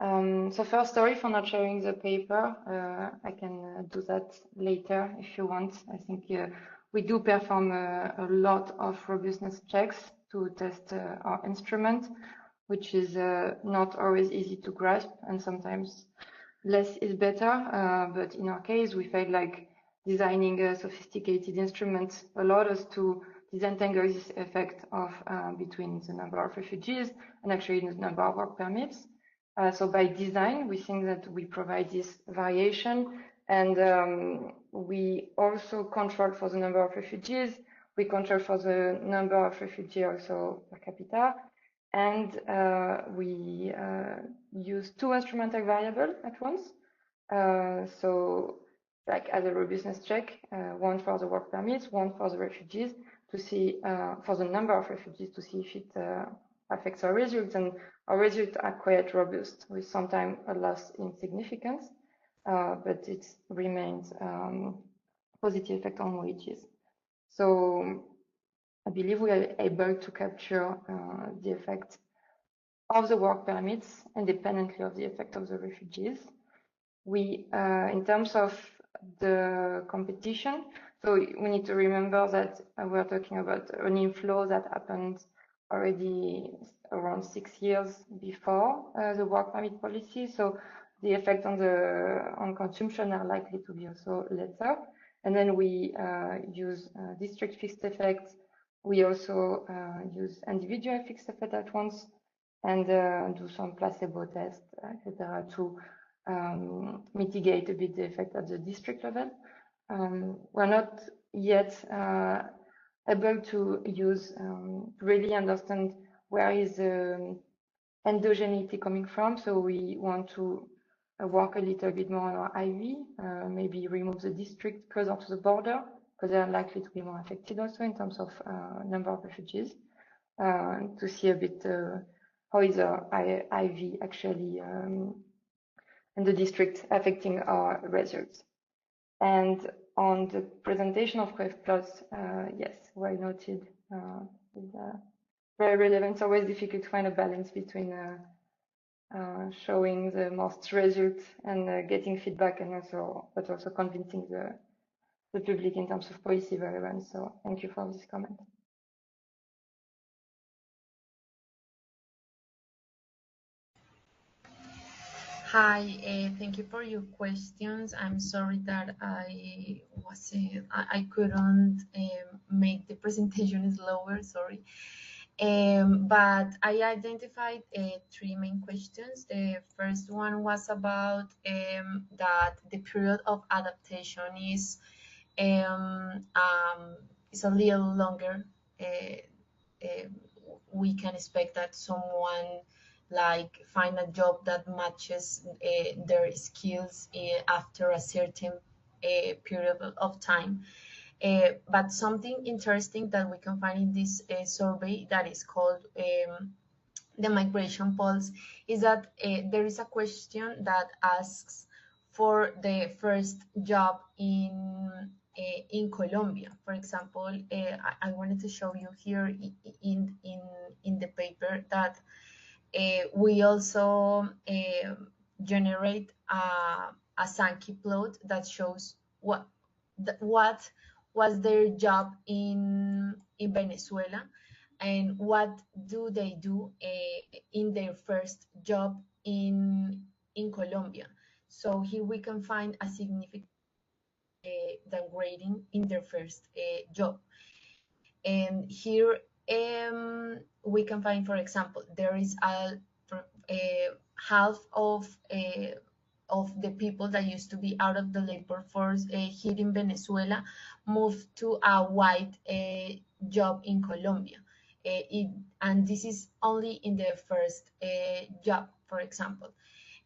so first, sorry for not sharing the paper. I can do that later if you want. I think we do perform a lot of robustness checks to test our instrument, which is not always easy to grasp, and sometimes less is better. But in our case, we felt like designing a sophisticated instrument allowed us to disentangle this effect of between the number of refugees and actually the number of work permits. So by design, we think that we provide this variation, and we also control for the number of refugees. We control for the number of refugees also per capita, and we use two instrumental variables at once. So like as a robustness check, one for the work permits, one for the refugees, to see for the number of refugees, to see if it affects our results. And our results are quite robust, with sometimes a loss in significance, but it remains positive effect on wages. So I believe we are able to capture the effect of the work permits independently of the effect of the refugees. We, in terms of the competition, so we need to remember that we're talking about an inflow that happened already around 6 years before the work permit policy. So the effect on consumption are likely to be also lesser. And then we use district fixed effects. We also use individual fixed effect at once, and do some placebo tests, etc., to mitigate a bit the effect at the district level. We're not yet able to use really understand where is the endogeneity coming from. So we want to work a little bit more on our IV, maybe remove the district closer to the border, because they are likely to be more affected also in terms of number of refugees, to see a bit how is our IV actually in the district affecting our results. And on the presentation of QF Plus, yes, well noted, very relevant. It's always difficult to find a balance between showing the most results and getting feedback, and but also convincing the public in terms of policy relevance. So thank you for this comment. Hi, thank you for your questions. I'm sorry that I couldn't make the presentation slower, sorry. But I identified 3 main questions. The first one was about that the period of adaptation is a little longer. We can expect that someone like find a job that matches their skills after a certain period of time. But something interesting that we can find in this survey that is called the migration pulse is that there is a question that asks for the first job in Colombia. For example, I wanted to show you here in the paper that we also generate a Sankey plot that shows what was their job in Venezuela and what do they do in their first job in Colombia. So here we can find a significant downgrading in their first job. And here we can find, for example, there is half of the people that used to be out of the labor force here in Venezuela moved to a white job in Colombia. And this is only in their first job, for example.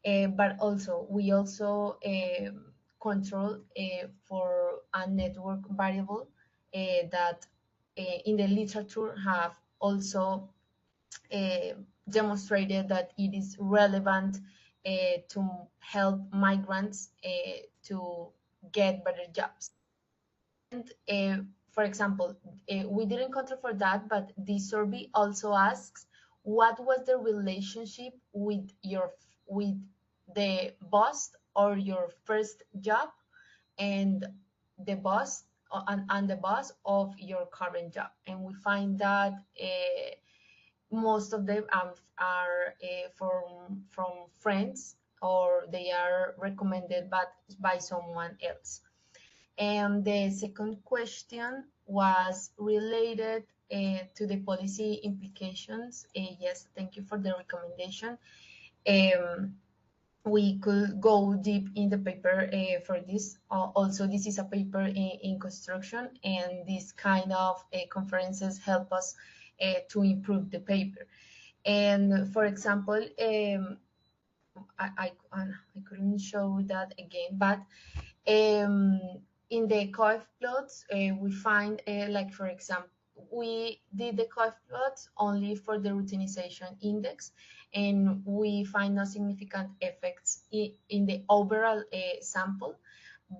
But also, we also control for a network variable that in the literature have also demonstrated that it is relevant to help migrants to get better jobs. And for example, we didn't control for that, but this survey also asks what was the relationship with the boss or your first job and the boss and the boss of your current job. And we find that most of them are from friends, or they are recommended by someone else. And the second question was related to the policy implications. Yes, thank you for the recommendation. We could go deep in the paper for this. Also, this is a paper in construction, and these kind of conferences help us to improve the paper. And for example, I couldn't show that again, but in the coef plots, we find, like for example, we did the coef plots only for the routinization index, and we find no significant effects in the overall sample.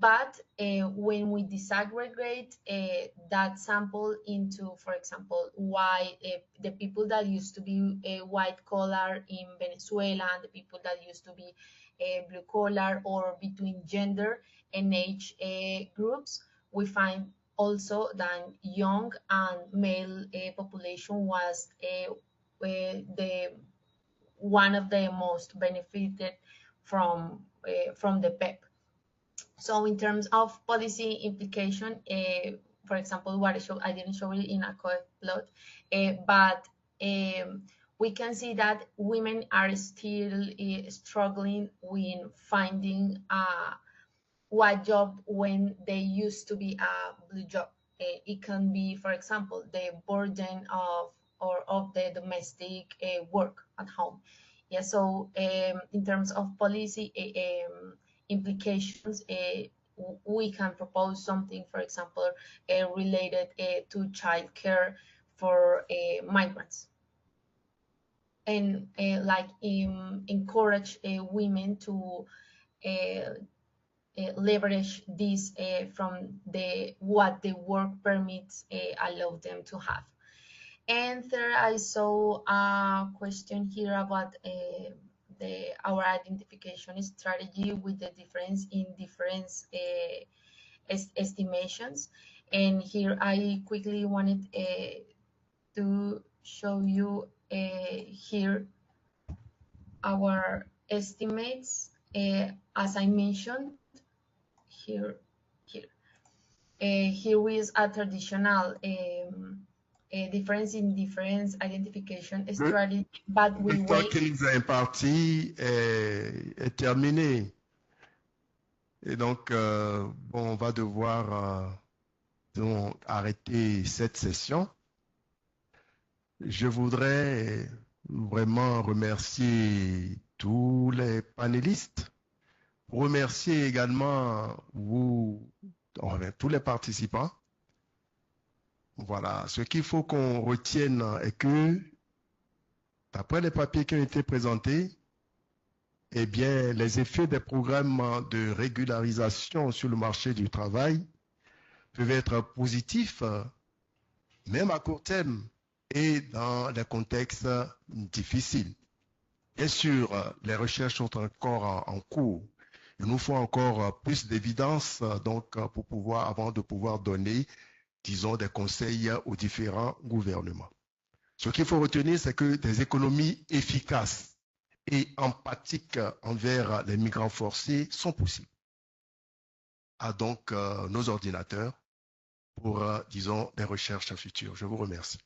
But when we disaggregate that sample into, for example, why the people that used to be white collar in Venezuela and the people that used to be blue collar, or between gender and age groups, we find also that young and male population was the one of the most benefited from the PEP. So in terms of policy implication, for example, what I didn't show it in a coef plot, but we can see that women are still struggling with finding a white job when they used to be a blue job. It can be, for example, the burden of the domestic work at home. Yeah. So in terms of policy implications, we can propose something, for example, related to childcare for migrants, and like encourage women to leverage this from what the work permits allow them to have. And third, I saw a question here about our identification strategy with the difference in different estimations. And here I quickly wanted to show you here our estimates. As I mentioned, here is a traditional difference in difference identification strategy, but we le temps qui nous est imparti est terminé. Et donc, bon, on va devoir donc, arrêter cette session. Je voudrais vraiment remercier tous les panélistes, remercier également tous les participants. Voilà, ce qu'il faut qu'on retienne est que, d'après les papiers qui ont été présentés, eh bien, les effets des programmes de régularisation sur le marché du travail peuvent être positifs, même à court terme et dans des contextes difficiles. Bien sûr, les recherches sont encore en cours. Il nous faut encore plus d'évidence donc avant de pouvoir donner, disons, des conseils aux différents gouvernements. Ce qu'il faut retenir, c'est que des économies efficaces et empathiques envers les migrants forcés sont possibles. À donc nos ordinateurs pour, disons, des recherches futures. Je vous remercie.